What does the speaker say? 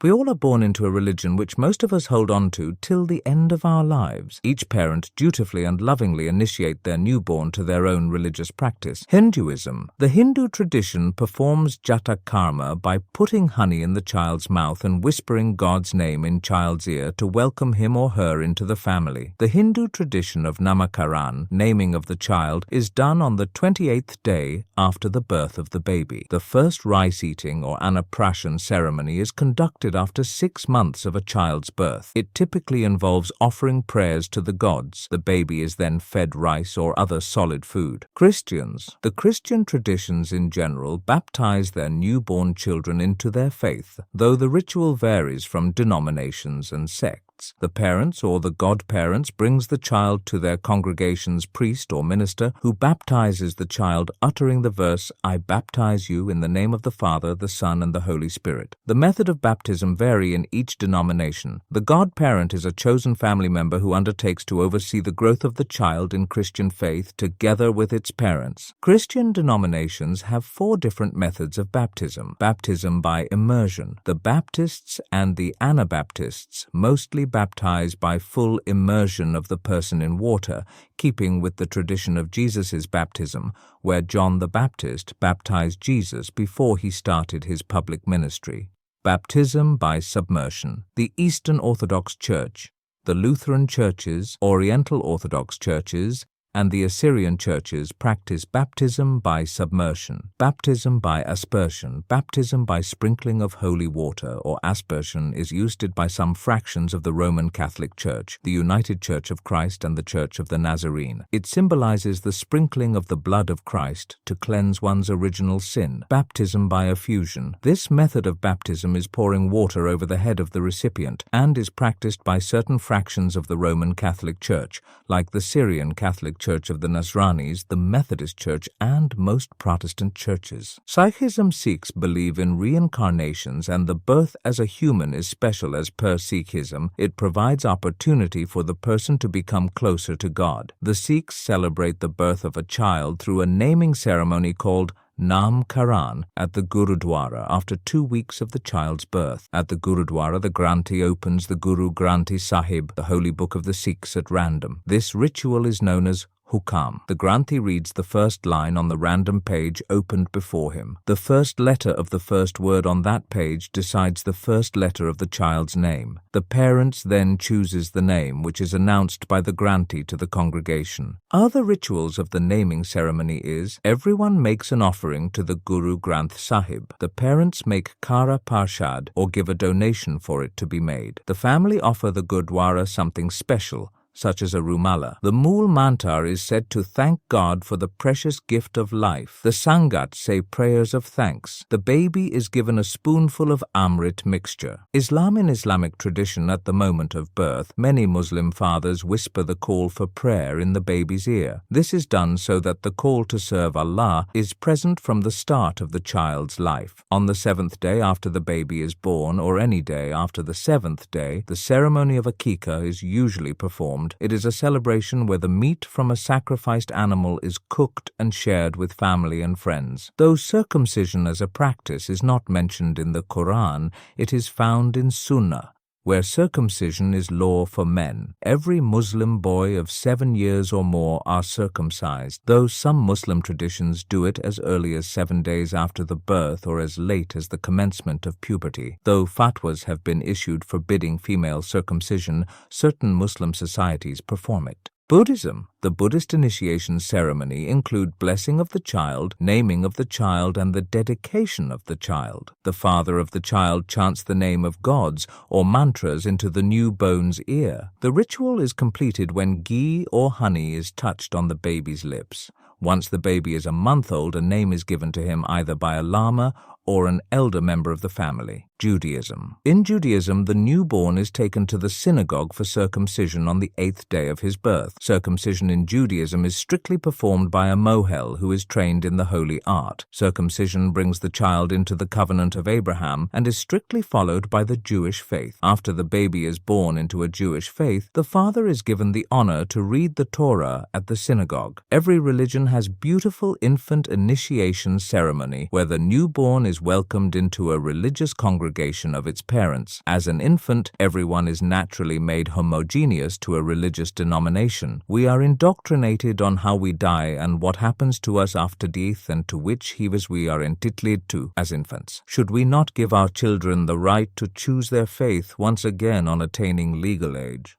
We all are born into a religion which most of us hold on to till the end of our lives. Each parent dutifully and lovingly initiate their newborn to their own religious practice. Hinduism. The Hindu tradition performs Jatakarma by putting honey in the child's mouth and whispering God's name in child's ear to welcome him or her into the family. The Hindu tradition of Namakaran, naming of the child, is done on the 28th day after the birth of the baby. The first rice-eating or annaprashan ceremony is conducted after 6 months of a child's birth. It typically involves offering prayers to the gods. The baby is then fed rice or other solid food. Christians. The Christian traditions in general baptize their newborn children into their faith, though the ritual varies from denominations and sects. The parents or the godparents brings the child to their congregation's priest or minister, who baptizes the child, uttering the verse, "I baptize you in the name of the Father, the Son, and the Holy Spirit." The method of baptism vary in each denomination. The godparent is a chosen family member who undertakes to oversee the growth of the child in Christian faith together with its parents. Christian denominations have 4 different methods of baptism. Baptism by immersion. The Baptists and the Anabaptists mostly baptize by full immersion of the person in water, keeping with the tradition of Jesus' baptism, where John the Baptist baptized Jesus before he started his public ministry. Baptism by submersion. The Eastern Orthodox Church, the Lutheran churches, Oriental Orthodox churches, and the Assyrian churches practice baptism by submersion, baptism by aspersion. Baptism by sprinkling of holy water or aspersion is used by some fractions of the Roman Catholic Church, the United Church of Christ, and the Church of the Nazarene. It symbolizes the sprinkling of the blood of Christ to cleanse one's original sin. Baptism by effusion. This method of baptism is pouring water over the head of the recipient and is practiced by certain fractions of the Roman Catholic Church, like the Syrian Catholic Church of the Nasranis, the Methodist Church, and most Protestant churches. Sikhism. Sikhs believe in reincarnations, and the birth as a human is special as per Sikhism. It provides opportunity for the person to become closer to God. The Sikhs celebrate the birth of a child through a naming ceremony called Naam Karan at the Gurudwara after 2 weeks of the child's birth. At the Gurudwara, the Granthi opens the Guru Granthi Sahib, the holy book of the Sikhs, at random. This ritual is known as Hukam. The Granthi reads the first line on the random page opened before him. The first letter of the first word on that page decides the first letter of the child's name. The parents then chooses the name, which is announced by the Granthi to the congregation. Other rituals of the naming ceremony is, everyone makes an offering to the Guru Granth Sahib. The parents make Kara Parshad or give a donation for it to be made. The family offer the Gurdwara something special, such as a rumala. The Mool Mantar is said to thank God for the precious gift of life. The Sangat say prayers of thanks. The baby is given a spoonful of Amrit mixture. Islam. In Islamic tradition, at the moment of birth, many Muslim fathers whisper the call for prayer in the baby's ear. This is done so that the call to serve Allah is present from the start of the child's life. On the 7th day after the baby is born, or any day after the 7th day, the ceremony of Aqiqah is usually performed. It is a celebration where the meat from a sacrificed animal is cooked and shared with family and friends. Though circumcision as a practice is not mentioned in the Quran, it is found in Sunnah, where circumcision is law for men. Every Muslim boy of 7 years or more are circumcised, though some Muslim traditions do it as early as 7 days after the birth or as late as the commencement of puberty. Though fatwas have been issued forbidding female circumcision, certain Muslim societies perform it. Buddhism. The Buddhist initiation ceremony include blessing of the child, naming of the child, and the dedication of the child. The father of the child chants the name of gods or mantras into the newborn's ear. The ritual is completed when ghee or honey is touched on the baby's lips. Once the baby is a month old, a name is given to him either by a lama or an elder member of the family. Judaism. In Judaism, the newborn is taken to the synagogue for circumcision on the 8th day of his birth. Circumcision in Judaism is strictly performed by a mohel who is trained in the holy art. Circumcision brings the child into the covenant of Abraham and is strictly followed by the Jewish faith. After the baby is born into a Jewish faith, the father is given the honor to read the Torah at the synagogue. Every religion has beautiful infant initiation ceremony where the newborn is welcomed into a religious congregation of its parents. As an infant, everyone is naturally made homogeneous to a religious denomination. We are indoctrinated on how we die and what happens to us after death, and to which heavers we are entitled to as infants. Should we not give our children the right to choose their faith once again on attaining legal age?